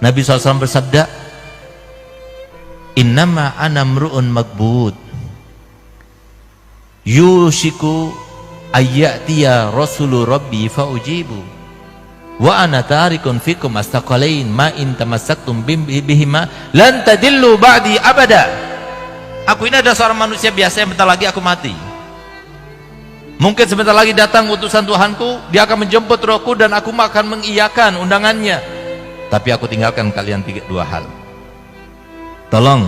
Nabi SAW bersabda, innama ana mru'un magbud yushiku ayyatiya rasulu rabbi faujibu wa ana tarikun fikum astaqalain ma in tamassaktum bihima lan tadillu ba'di abada. Aku ini adalah seorang manusia biasa yang bentar lagi aku mati. Mungkin sebentar lagi datang utusan Tuhanku, dia akan menjemput rohku dan aku akan mengiyakan undangannya. Tapi aku tinggalkan kalian dua hal. Tolong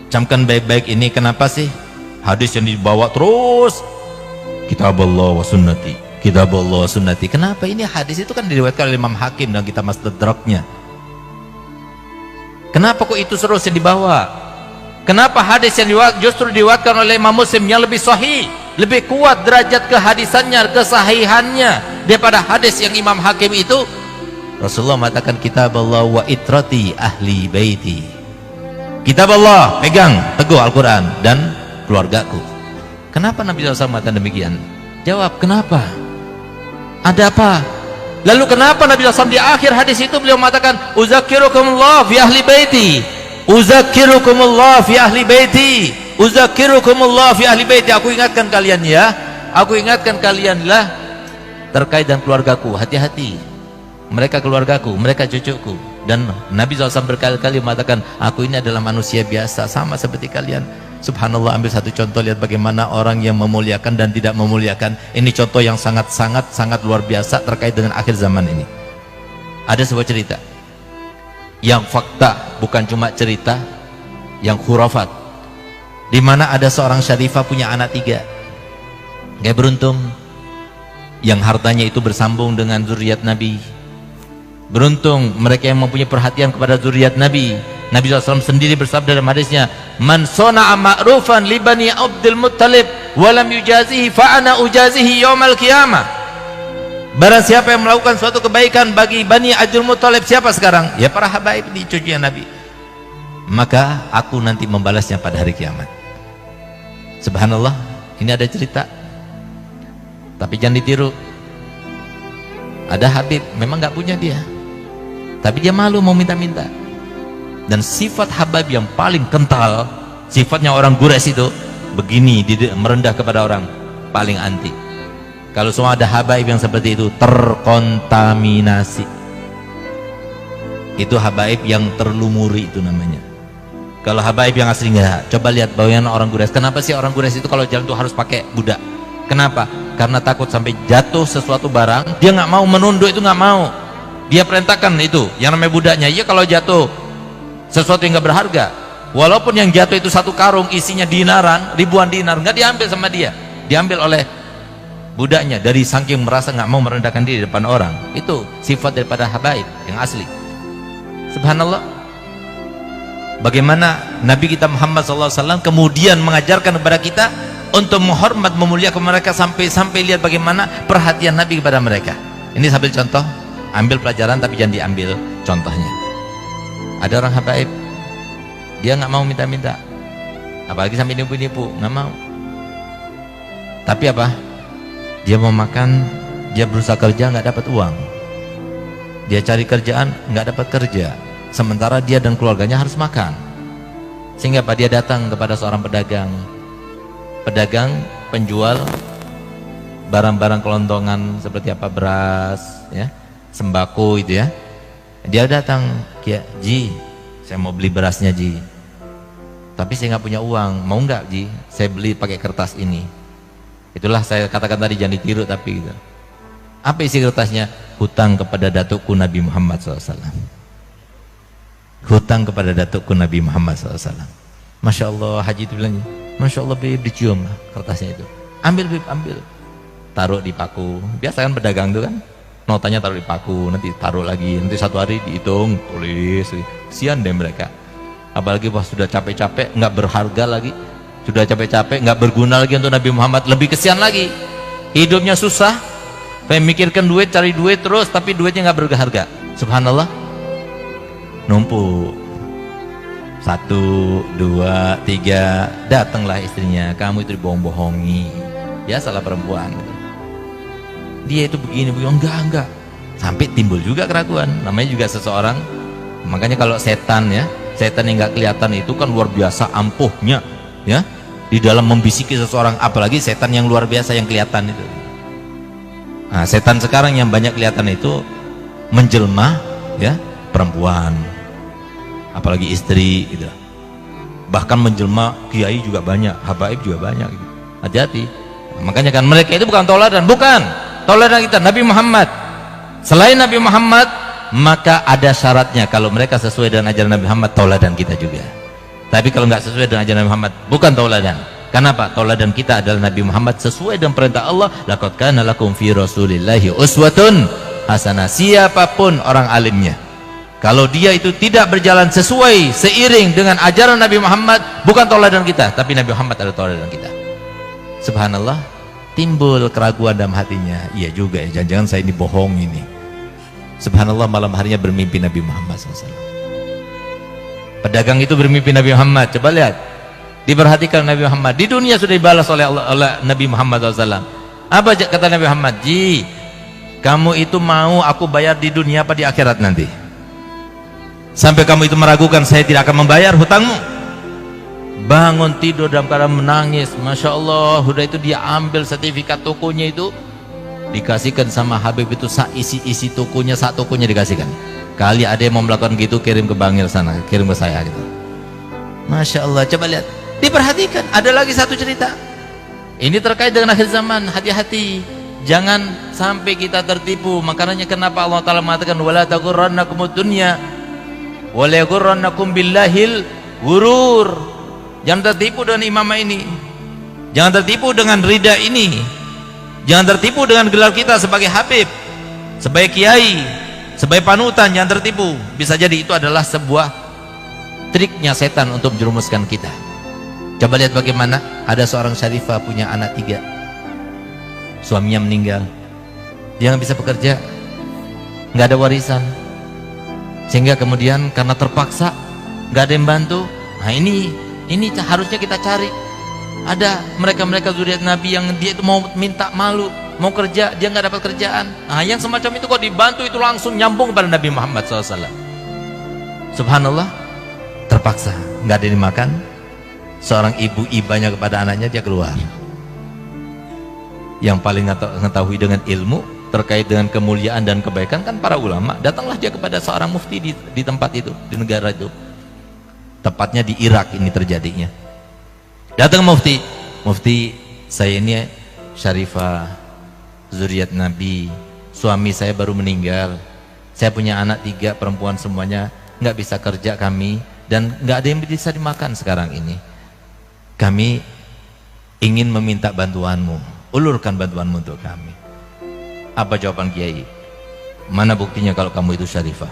camkan baik-baik ini. Kenapa sih hadis yang dibawa terus kitab Allah wa sunnati, kitab Allah wa sunnati? Kenapa? Ini hadis itu kan diriwayatkan oleh Imam Hakim dan kita Mustadraknya. Kenapa kok itu terus yang dibawa? Kenapa hadis yang justru diriwayatkan oleh Imam Muslim yang lebih sahih, lebih kuat derajat kehadisannya, kesahihannya daripada hadis yang Imam Hakim itu? Rasulullah mengatakan kitab Allah wa itrati ahli baiti. Kitab Allah, pegang teguh Al-Quran dan keluargaku. Kenapa Nabi SAW mengatakan demikian? Jawab, kenapa? Ada apa? Lalu kenapa Nabi SAW di akhir hadis itu beliau mengatakan uzakirukumullah fi ahli baiti, uzakirukumullah fi ahli baiti, uzakirukumullah fi ahli baiti. Aku ingatkan kalian ya, aku ingatkan kalian lah terkait dengan keluargaku. Hati-hati, mereka keluargaku, mereka cucuku. Dan Nabi SAW berkali-kali mengatakan, aku ini adalah manusia biasa sama seperti kalian. Subhanallah, ambil satu contoh, lihat bagaimana orang yang memuliakan dan tidak memuliakan. Ini contoh yang sangat luar biasa terkait dengan akhir zaman ini. Ada sebuah cerita yang fakta, bukan cuma cerita yang khurafat, di mana ada seorang syarifah punya anak 3. Dia beruntung yang hartanya itu bersambung dengan zuriat Nabi. Beruntung mereka yang mempunyai perhatian kepada zuriat Nabi. Nabi SAW sendiri bersabda dalam hadisnya, man sona'a ma'rufan li bani Abdul Muttalib walam yujazihi fa'ana ujazihi yawmal qiyamah. Barang siapa yang melakukan suatu kebaikan bagi Bani Abdul Muttalib, siapa sekarang? Ya para habaib di cucunya Nabi. Maka aku nanti membalasnya pada hari kiamat. Subhanallah, ini ada cerita. Tapi jangan ditiru. Ada Habib, memang nggak punya dia, tapi dia malu mau minta-minta. Dan sifat Habib yang paling kental, sifatnya orang Quraisy itu begini, merendah kepada orang, paling anti. Kalau semua ada Habib yang seperti itu, terkontaminasi. Itu Habib yang terlumuri itu namanya. Kalau Habib yang asli enggak. Coba lihat bagaimana orang Quraisy. Kenapa sih orang Quraisy itu kalau jalan itu harus pakai budak? Kenapa? Karena takut sampai jatuh sesuatu barang, dia nggak mau menunduk, itu nggak mau. Dia perintahkan itu, yang namanya budaknya. Iya, kalau jatuh sesuatu yang nggak berharga, walaupun yang jatuh itu satu karung isinya dinaran, ribuan dinar, nggak diambil sama dia, diambil oleh budaknya. Dari saking merasa nggak mau merendahkan diri di depan orang. Itu sifat daripada habaib yang asli. Subhanallah, bagaimana Nabi kita Muhammad SAW kemudian mengajarkan kepada kita untuk menghormat, memuliakan mereka, sampai lihat bagaimana perhatian Nabi kepada mereka. Ini sambil contoh, ambil pelajaran tapi jangan diambil contohnya. Ada orang habaib, dia nggak mau minta-minta, apalagi sampai nipu-nipu, nggak mau. Tapi apa? Dia mau makan, dia berusaha kerja nggak dapat uang, dia cari kerjaan nggak dapat kerja, sementara dia dan keluarganya harus makan. Sehingga apa? Dia datang kepada seorang pedagang penjual barang-barang kelontongan seperti apa, beras, ya, sembako itu ya. Dia datang, Ji, saya mau beli berasnya Ji, tapi saya nggak punya uang, mau nggak Ji saya beli pakai kertas ini? Itulah saya katakan tadi, jangan ditiru tapi gitu. Apa isi kertasnya? Hutang kepada datukku Nabi Muhammad SAW. Hutang kepada datukku Nabi Muhammad SAW. Masya Allah, Haji itu bilangnya, Masya Allah Bib, dicium kertasnya itu. Ambil Bib, ambil, taruh di paku. Biasa kan pedagang itu kan, notanya taruh di paku, nanti taruh lagi, nanti satu hari dihitung, tulis. Kesian deh mereka, apalagi pas sudah capek-capek nggak berharga lagi, sudah capek-capek nggak berguna lagi untuk Nabi Muhammad, lebih kesian lagi. Hidupnya susah, pengen mikirkan duit, cari duit terus, tapi duitnya nggak berharga. Subhanallah, numpuk. 1, 2, 3, datanglah istrinya, kamu itu dibohong-bohongi. Biasalah perempuan. Dia itu begini, enggak. Sampai timbul juga keraguan. Namanya juga seseorang Makanya kalau setan ya, setan yang nggak kelihatan itu kan luar biasa ampuhnya ya, di dalam membisiki seseorang, apalagi setan yang luar biasa yang kelihatan itu. Nah, setan sekarang yang banyak kelihatan itu menjelma ya, perempuan, apalagi istri gitu. Bahkan menjelma kiai juga banyak, habaib juga banyak gitu. Hati-hati. Makanya kan mereka itu bukan toladan, bukan toladan kita Nabi Muhammad. Selain Nabi Muhammad, maka ada syaratnya. Kalau mereka sesuai dengan ajaran Nabi Muhammad, toladan kita juga. Tapi kalau nggak sesuai dengan ajaran Nabi Muhammad, bukan toladan. Kenapa? Toladan kita adalah Nabi Muhammad sesuai dengan perintah Allah. Laqad kana lakum fi Rasulillahi uswatun hasanah. Siapapun orang alimnya, kalau dia itu tidak berjalan sesuai seiring dengan ajaran Nabi Muhammad, bukan toladan kita, tapi Nabi Muhammad adalah toladan kita. Subhanallah, timbul keraguan dalam hatinya. Iya juga ya, jangan-jangan saya ini bohong ini. Subhanallah, malam harinya bermimpi Nabi Muhammad SAW. Pedagang itu bermimpi Nabi Muhammad. Coba lihat, diperhatikan Nabi Muhammad. Di dunia sudah dibalas oleh Allah, oleh Nabi Muhammad SAW. Apa kata Nabi Muhammad? Ji, kamu itu mau aku bayar di dunia apa di akhirat nanti? Sampai kamu itu meragukan saya tidak akan membayar hutangmu. Bangun tidur dalam keadaan menangis. Masya Allah, udah itu dia ambil sertifikat tokonya itu, dikasihkan sama Habib itu, isi tokonya, sak tokonya dikasihkan. Kali ada yang mau melakukan gitu, kirim ke Bangil sana, kirim ke saya gitu. Masya Allah, coba lihat, diperhatikan. Ada lagi satu cerita, ini terkait dengan akhir zaman. Hati-hati, jangan sampai kita tertipu. Makanya kenapa Allah Ta'ala mengatakan wala taghurrannakumud dunya wala yaghurrannakum billahil ghurur. Jangan tertipu dengan imamah ini, jangan tertipu dengan rida ini, jangan tertipu dengan gelar kita sebagai Habib, sebagai kiai, sebagai panutan. Jangan tertipu. Bisa jadi itu adalah sebuah triknya setan untuk menjerumuskan kita. Coba lihat bagaimana ada seorang syarifah punya anak 3, suaminya meninggal, dia nggak bisa bekerja, nggak ada warisan, sehingga kemudian karena terpaksa nggak ada yang bantu. Nah ini harusnya kita cari. Ada mereka zuriat Nabi yang dia itu mau minta malu, mau kerja, dia nggak dapat kerjaan. Nah, yang semacam itu kok dibantu, itu langsung nyambung kepada Nabi Muhammad SAW. Subhanallah, terpaksa nggak ada yang dimakan. Seorang ibu ibanya kepada anaknya, dia keluar. Yang paling mengetahui dengan ilmu terkait dengan kemuliaan dan kebaikan kan para ulama. Datanglah dia kepada seorang mufti di tempat itu, di negara itu. Tepatnya di Irak ini terjadinya. Datang mufti, saya ini syarifah zuriat Nabi, suami saya baru meninggal, saya punya anak 3 perempuan semuanya, nggak bisa kerja kami, dan nggak ada yang bisa dimakan sekarang ini. Kami ingin meminta bantuanmu, ulurkan bantuanmu untuk kami. Apa jawaban kiai? Mana buktinya kalau kamu itu syarifah?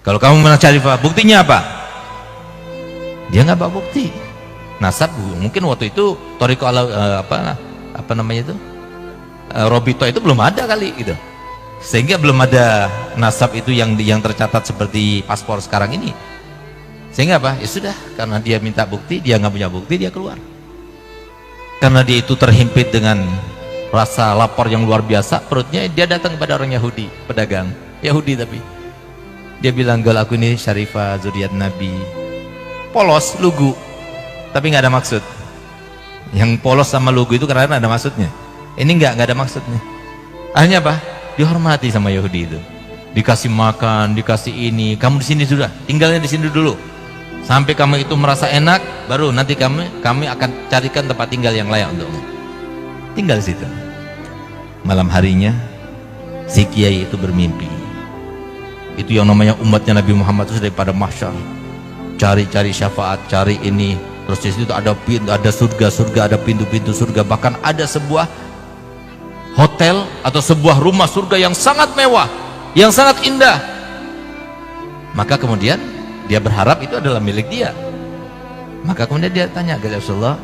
Kalau kamu mana syarifah, buktinya apa? Dia nggak bawa bukti. Nasab mungkin waktu itu Toriko apa namanya itu, Robito itu belum ada kali gitu, sehingga belum ada nasab itu yang tercatat seperti paspor sekarang ini. Sehingga apa? Ya sudah, karena dia minta bukti, dia nggak punya bukti, dia keluar. Karena dia itu terhimpit dengan rasa lapar yang luar biasa, perutnya, dia datang kepada orang Yahudi, pedagang Yahudi, tapi dia bilang, "Gal, aku ini syarifah zuriat Nabi." Polos, lugu, tapi nggak ada maksud. Yang polos sama lugu itu karena ada maksudnya. Ini nggak ada maksudnya. Akhirnya apa? Dihormati sama Yahudi itu, dikasih makan, dikasih ini. Kamu di sini sudah, tinggalnya di sini dulu, sampai kamu itu merasa enak, baru nanti kami akan carikan tempat tinggal yang layak untukmu. Tinggal di situ. Malam harinya si kiai itu bermimpi. Itu yang namanya umatnya Nabi Muhammad itu daripada mahsyar, cari-cari syafaat, cari ini. Terus di situ ada surga, ada pintu-pintu surga, bahkan ada sebuah hotel atau sebuah rumah surga yang sangat mewah, yang sangat indah. Maka kemudian dia berharap itu adalah milik dia. Maka kemudian dia tanya, "Ya Rasulullah,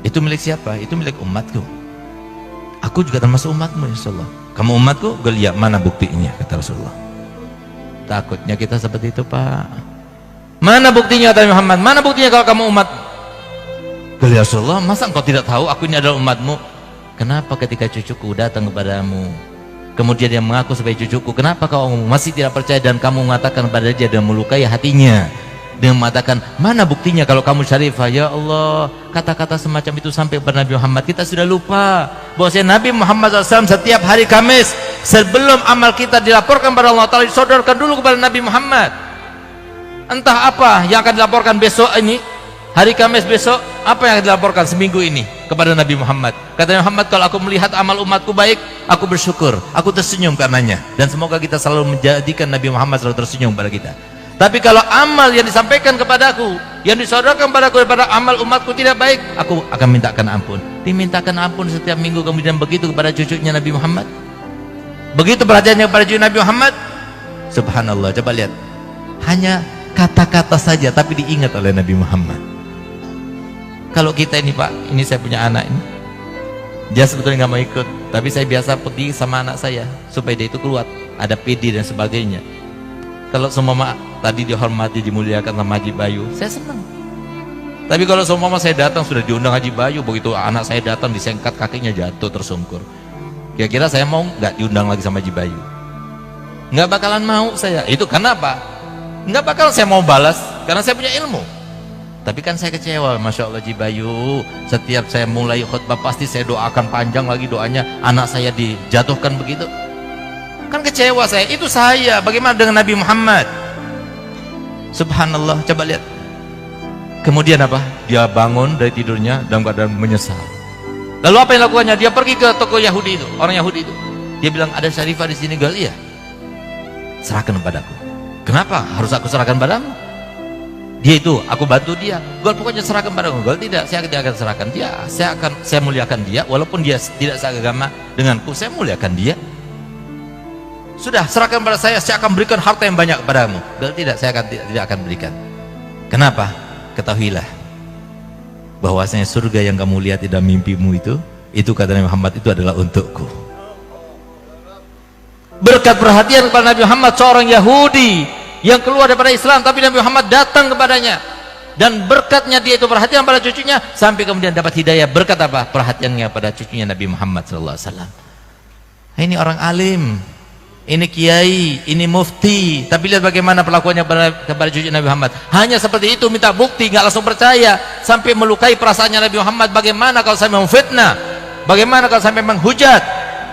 itu milik siapa?" "Itu milik umatku." "Aku juga termasuk umatmu ya Rasulullah." "Kamu umatku?" "Ya, mana buktinya?" kata Rasulullah. Takutnya kita seperti itu, Pak. Mana buktinya kata Muhammad? Mana buktinya kalau kamu umat? "Ya Rasulullah, masa engkau tidak tahu aku ini adalah umatmu?" "Kenapa ketika cucuku datang kepadamu Kemudian dia mengaku sebagai cucuku. Kenapa kau masih tidak percaya dan kamu mengatakan pada dia dan melukai hatinya dengan mengatakan, mana buktinya kalau kamu syarifah? Ya Allah, kata-kata semacam itu sampai kepada Nabi Muhammad. Kita sudah lupa bahwasanya Nabi Muhammad SAW setiap hari Kamis sebelum amal kita dilaporkan kepada Allah Ta'ala, disodorkan dulu kepada Nabi Muhammad. Entah apa yang akan dilaporkan besok ini, hari Kamis besok, apa yang akan dilaporkan seminggu ini kepada Nabi Muhammad. Kata Nabi Muhammad, kalau aku melihat amal umatku baik, aku bersyukur, aku tersenyum karenanya. Dan semoga kita selalu menjadikan Nabi Muhammad selalu tersenyum pada kita. Tapi kalau amal yang disampaikan kepadaku, yang disodorkan padaku daripada amal umatku tidak baik, aku akan mintakan ampun. Dimintakan ampun setiap minggu. Kemudian begitu kepada cucunya Nabi Muhammad, begitu perhatiannya kepada cucu Nabi Muhammad. Subhanallah, coba lihat, hanya kata-kata saja tapi diingat oleh Nabi Muhammad. Kalau kita ini, Pak, ini saya punya anak ini, dia sebetulnya nggak mau ikut, tapi saya biasa pergi sama anak saya supaya dia itu keluar, ada PD dan sebagainya. Kalau semua tadi dihormati, dimuliakan sama Haji Bayu, saya senang. Tapi kalau semua saya datang sudah diundang Haji Bayu, begitu anak saya datang disengkat kakinya jatuh tersungkur, kira-kira saya mau nggak diundang lagi sama Haji Bayu? Nggak bakalan mau saya. Itu kenapa? Nggak bakal saya mau balas karena saya punya ilmu. Tapi kan saya kecewa, Masya Allah Haji Bayu, setiap saya mulai khutbah pasti saya doakan panjang lagi doanya, anak saya dijatuhkan begitu. Kan kecewa saya, itu saya. Bagaimana dengan Nabi Muhammad? Subhanallah, coba lihat. Kemudian apa? Dia bangun dari tidurnya dalam keadaan menyesal. Lalu apa yang lakukannya? Dia pergi ke toko Yahudi itu, orang Yahudi itu. Dia bilang, ada syarifah di sini, Gal? Iya. Serahkan padaku. Kenapa harus aku serahkan padamu? Dia itu, aku bantu dia. Gal, pokoknya serahkan padaku. Gal, tidak, saya tidak akan serahkan dia. Saya muliakan dia, walaupun dia tidak seagama denganku, saya muliakan dia. Sudah, serahkan pada saya akan berikan harta yang banyak kepadamu. Gal, tidak, saya tidak akan berikan. Kenapa? Ketahuilah bahwasanya surga yang kamu lihat di dalam mimpimu itu kata Nabi Muhammad, itu adalah untukku. Berkat perhatian kepada Nabi Muhammad, seorang Yahudi yang keluar daripada Islam, tapi Nabi Muhammad datang kepadanya, dan berkatnya dia itu perhatian pada cucunya, sampai kemudian dapat hidayah. Berkat apa? Perhatiannya pada cucunya Nabi Muhammad SAW. Ini orang alim, ini kiai, ini mufti, tapi lihat bagaimana perlakuannya kepada cucu Nabi Muhammad. Hanya seperti itu, minta bukti, nggak langsung percaya, sampai melukai perasaannya Nabi Muhammad. Bagaimana kalau sampai memfitnah? Bagaimana kalau sampai menghujat?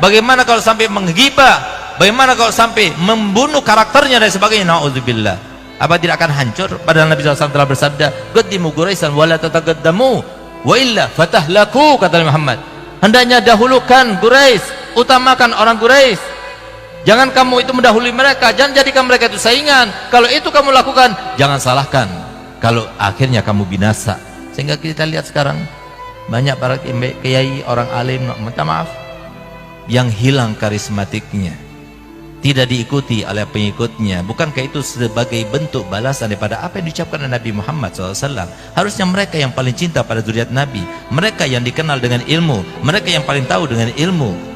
Bagaimana kalau sampai menggibah? Bagaimana kalau sampai membunuh karakternya dan sebagainya? Na'udzubillah. Apa tidak akan hancur? Padahal Nabi SAW telah bersabda, qaddimu Quraisyan wa la tataqaddamu wa illa fatahlaku, kata Nabi Muhammad. Hendaknya dahulukan Quraisy, utamakan orang Quraisy. Jangan kamu itu mendahului mereka, jangan jadikan mereka itu saingan. Kalau itu kamu lakukan, jangan salahkan kalau akhirnya kamu binasa. Sehingga kita lihat sekarang banyak para kiai, orang alim, minta maaf, yang hilang karismatiknya, tidak diikuti oleh pengikutnya. Bukankah itu sebagai bentuk balasan daripada apa yang diucapkan oleh Nabi Muhammad SAW? Harusnya mereka yang paling cinta pada zuriat Nabi, mereka yang dikenal dengan ilmu, mereka yang paling tahu dengan ilmu.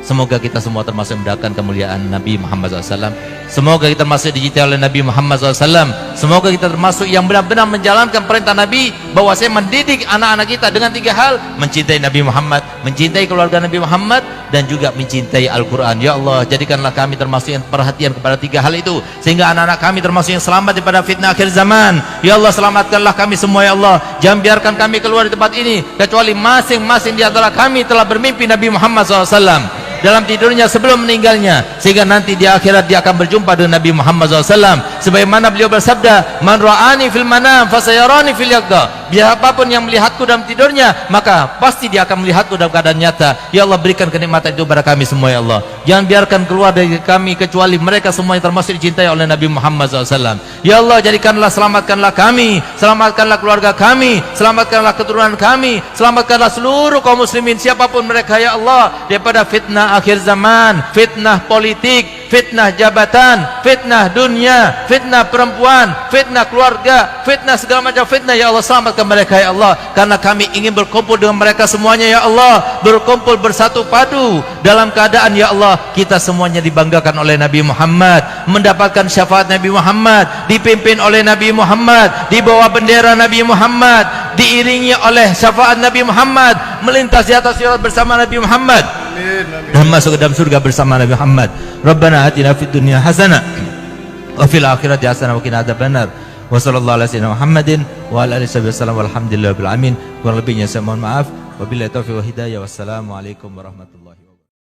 Semoga kita semua termasuk mendapatkan kemuliaan Nabi Muhammad SAW. Semoga kita termasuk dicintai oleh Nabi Muhammad SAW. Semoga kita termasuk yang benar-benar menjalankan perintah Nabi, bahwa saya mendidik anak-anak kita dengan 3 hal: mencintai Nabi Muhammad, mencintai keluarga Nabi Muhammad, dan juga mencintai Al-Quran. Ya Allah, jadikanlah kami termasuk yang perhatian kepada 3 hal itu, sehingga anak-anak kami termasuk yang selamat daripada fitnah akhir zaman. Ya Allah, selamatkanlah kami semua ya Allah. Jangan biarkan kami keluar di tempat ini kecuali masing-masing di antara kami telah bermimpi Nabi Muhammad SAW dalam tidurnya sebelum meninggalnya, sehingga nanti di akhirat dia akan berjumpa dengan Nabi Muhammad SAW. Sebagaimana beliau bersabda, man ra'ani fil manam fasayarani fil yaqda. Siapapun yang melihatku dalam tidurnya, maka pasti dia akan melihatku dalam keadaan nyata. Ya Allah, berikan kenikmatan itu kepada kami semua ya Allah. Jangan biarkan keluar dari kami kecuali mereka semua yang termasuk dicintai oleh Nabi Muhammad SAW. Ya Allah, jadikanlah, selamatkanlah kami, selamatkanlah keluarga kami, selamatkanlah keturunan kami, selamatkanlah seluruh kaum muslimin siapapun mereka ya Allah, daripada fitnah akhir zaman, fitnah politik, fitnah jabatan, fitnah dunia, fitnah perempuan, fitnah keluarga, fitnah segala macam fitnah. Ya Allah, selamatkan mereka ya Allah, karena kami ingin berkumpul dengan mereka semuanya ya Allah, berkumpul bersatu padu dalam keadaan ya Allah kita semuanya dibanggakan oleh Nabi Muhammad, mendapatkan syafaat Nabi Muhammad, dipimpin oleh Nabi Muhammad, di bawah bendera Nabi Muhammad, diiringi oleh syafaat Nabi Muhammad, melintas di atas sirat bersama Nabi Muhammad. dan masuk ke dalam surga bersama Nabi Muhammad. Rabbana atina fid dunya hasanah wa fil akhirati hasanah wa qina adzabannar. Wa sallallahu ala sayyidina Muhammadin wa ala alihi wasallam walhamdulillahi rabbil alamin. Kurang lebihnya saya mohon maaf. Wabillahi taufiq wa hidayah. Wassalamualaikum warahmatullahi wabarakatuh.